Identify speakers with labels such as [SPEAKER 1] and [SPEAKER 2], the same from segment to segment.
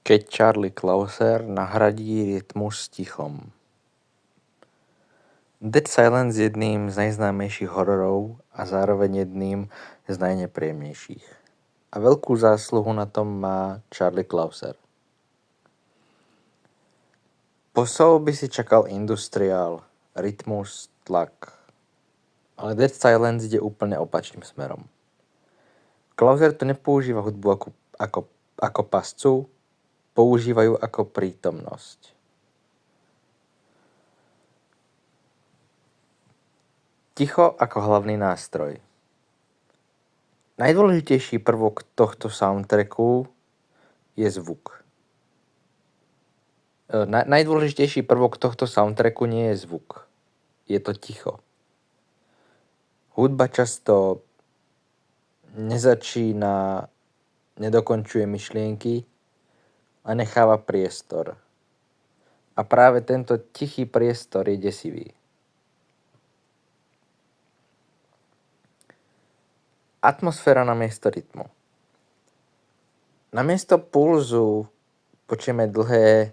[SPEAKER 1] Keď Charlie Clouser nahradí rytmus tichom. Dead Silence je jedným z najznámejších hororov a zároveň jedným z najnepríjemnejších. A veľkú zásluhu na tom má Charlie Clouser. Po soul by si čakal industriál, rytmus, tlak. Ale Dead Silence ide úplne opačným smerom. Clouser tu nepoužíva hudbu ako pascu, používajú ako prítomnosť. Ticho ako hlavný nástroj. Najdôležitejší prvok tohto soundtracku je zvuk. Najdôležitejší prvok tohto soundtracku nie je zvuk. Je to ticho. Hudba často nezačína, nedokončuje myšlienky a necháva priestor. A práve tento tichý priestor je desivý. Atmosféra namiesto rytmu. Namiesto pulzu počujeme dlhé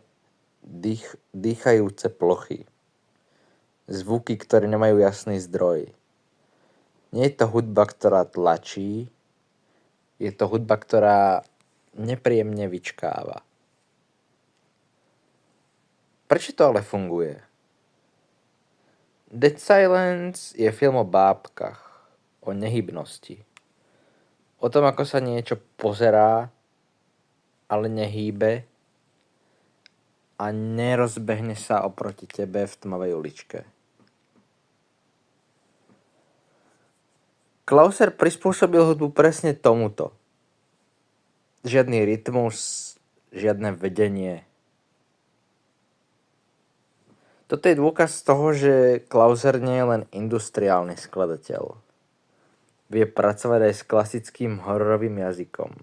[SPEAKER 1] dýchajúce plochy. Zvuky, ktoré nemajú jasný zdroj. Nie je to hudba, ktorá tlačí, je to hudba, ktorá nepríjemne vyčkáva. Prečo to ale funguje? Dead Silence je film o bábkach, o nehybnosti. O tom, ako sa niečo pozerá, ale nehýbe a nerozbehne sa oproti tebe v tmavej uličke. Clouser prispôsobil hudbu presne tomuto. Žiadny rytmus, žiadne vedenie. Toto je dôkaz toho, že Clouser nie je len industriálny skladateľ. Vie pracovať aj s klasickým hororovým jazykom.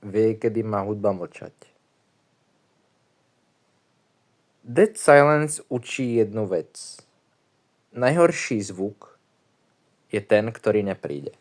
[SPEAKER 1] Vie, kedy má hudba mlčať. Dead Silence učí jednu vec. Najhorší zvuk je ten, ktorý nepríde.